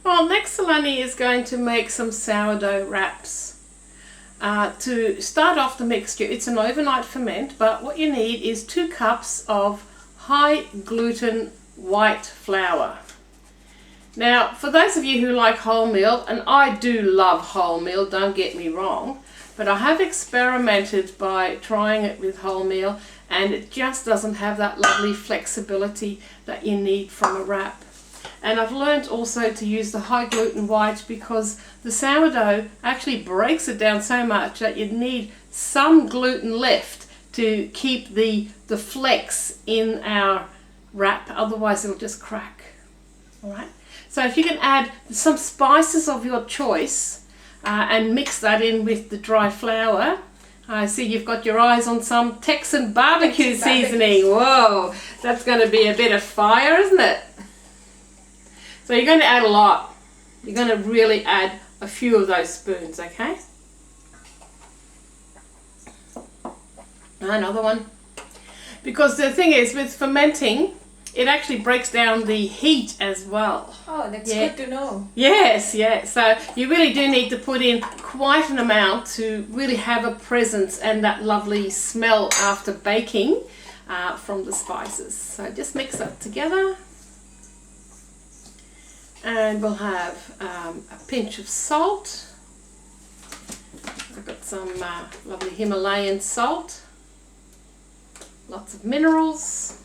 Well, next Alani is going to make some sourdough wraps. To start off the mixture, it's an overnight ferment, but what you need is 2 cups of high gluten white flour. Now, for those of you who like wholemeal, and I do love wholemeal, don't get me wrong, but I have experimented by trying it with wholemeal, and it just doesn't have that lovely flexibility that you need from a wrap. And I've learned also to use the high gluten white because the sourdough actually breaks it down so much that you need some gluten left to keep the flex in our wrap, otherwise it'll just crack. Alright, so if you can add some spices of your choice and mix that in with the dry flour. I see you've got your eyes on some Texan barbecue seasoning. Whoa, that's going to be a bit of fire, isn't it? So you're going to add a lot. You're going to really add a few of those spoons, okay? Another one. Because the thing is, with fermenting, it actually breaks down the heat as well. Oh, that's good to know. Yes, yes. So you really do need to put in quite an amount to really have a presence and that lovely smell after baking from the spices. So just mix that together. And we'll have a pinch of salt. I've got some lovely Himalayan salt. Lots of minerals.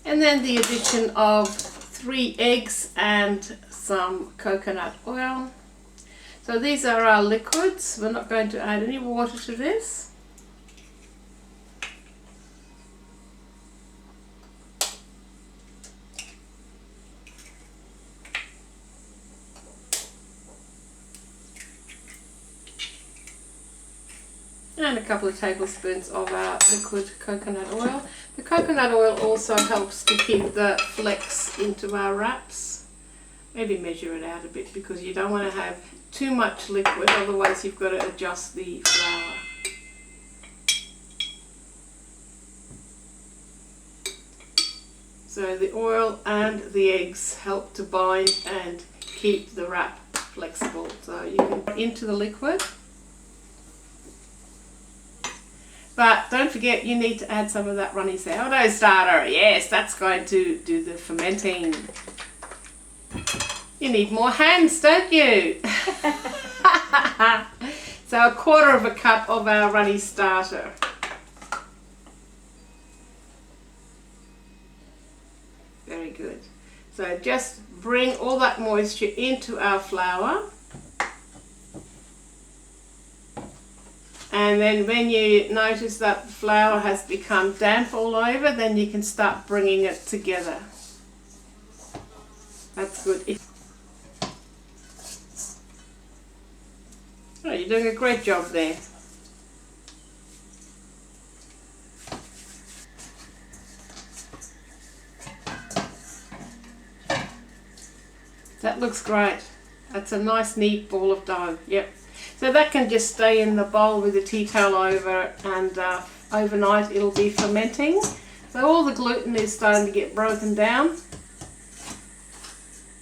And then the addition of 3 eggs and some coconut oil. So these are our liquids. We're not going to add any water to this. And a couple of tablespoons of our liquid coconut oil. The coconut oil also helps to keep the flex into our wraps. Maybe measure it out a bit because you don't want to have too much liquid, otherwise you've got to adjust the flour. So the oil and the eggs help to bind and keep the wrap flexible. So you can put into the liquid. But don't forget, you need to add some of that runny sourdough starter. Yes, that's going to do the fermenting. You need more hands, don't you? So 1/4 cup of our runny starter. Very good. So just bring all that moisture into our flour. And then when you notice that the flour has become damp all over, then you can start bringing it together. That's good. Oh, you're doing a great job there. That looks great. That's a nice neat ball of dough. Yep. So that can just stay in the bowl with a tea towel over, and overnight it'll be fermenting. So all the gluten is starting to get broken down.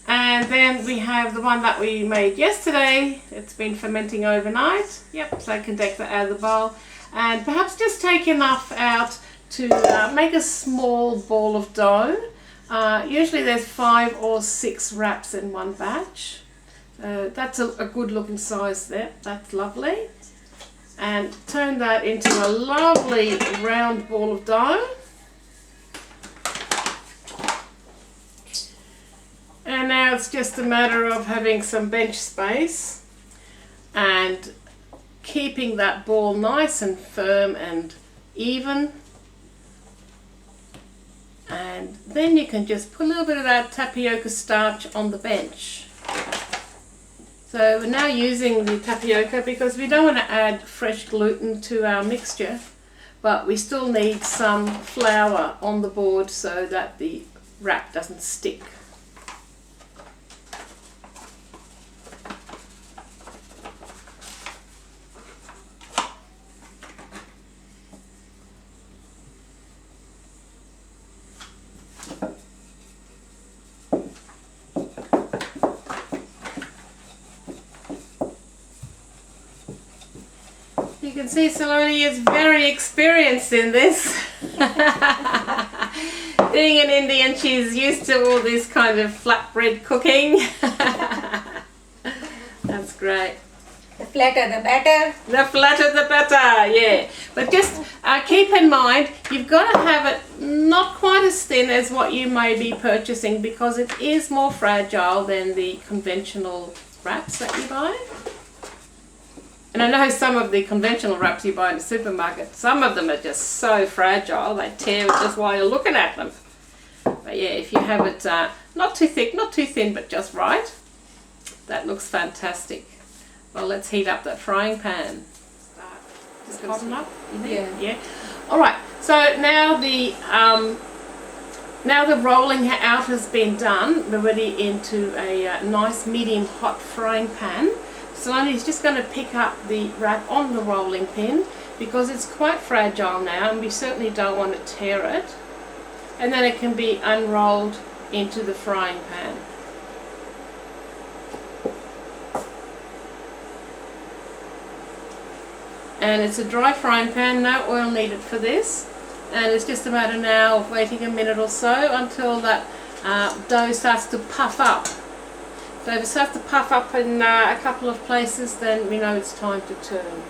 And then we have the one that we made yesterday. It's been fermenting overnight. Yep, so I can take that out of the bowl. And perhaps just take enough out to make a small ball of dough. Usually there's 5 or 6 wraps in one batch. That's a good looking size there. That's lovely. And turn that into a lovely round ball of dough. And now it's just a matter of having some bench space and keeping that ball nice and firm and even. And then you can just put a little bit of that tapioca starch on the bench. So we're now using the tapioca because we don't want to add fresh gluten to our mixture, but we still need some flour on the board so that the wrap doesn't stick. You can see Saloni is very experienced in this. Being an Indian, she's used to all this kind of flatbread cooking. That's great. The flatter the better. The flatter the better, yeah. But just keep in mind, you've got to have it not quite as thin as what you may be purchasing, because it is more fragile than the conventional wraps that you buy. And I know some of the conventional wraps you buy in the supermarket, some of them are just so fragile, they tear just while you're looking at them. But yeah, if you have it not too thick, not too thin, but just right, that looks fantastic. Well, let's heat up that frying pan. Just hot enough? Yeah. All right. So now the rolling out has been done. We're ready into a nice medium hot frying pan. Saloni's just going to pick up the wrap on the rolling pin because it's quite fragile now, and we certainly don't want to tear it. And then it can be unrolled into the frying pan. And it's a dry frying pan, no oil needed for this. And it's just a matter now of waiting a minute or so until that dough starts to puff up. So if it starts to puff up in a couple of places, then we know it's time to turn.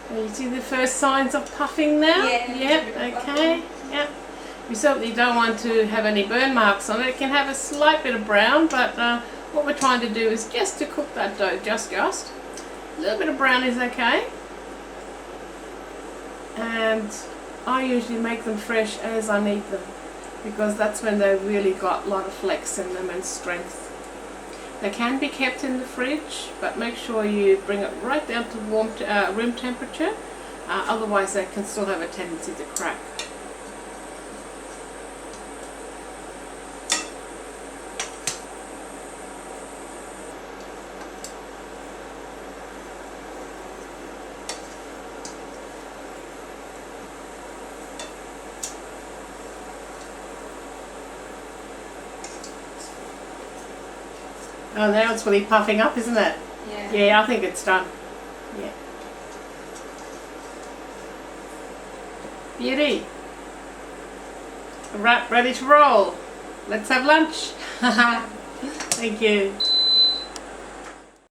And you see the first signs of puffing now? Yeah. Yep, okay. Yep. We certainly don't want to have any burn marks on it. It can have a slight bit of brown, but what we're trying to do is just to cook that dough, just. A little bit of brown is okay. And I usually make them fresh as I need them, because that's when they've really got a lot of flex in them and strength. They can be kept in the fridge, but make sure you bring it right down to room temperature, otherwise they can still have a tendency to crack. Oh, now it's really puffing up, isn't it? Yeah. Yeah, I think it's done. Yeah. Beauty. A wrap ready to roll. Let's have lunch. Thank you.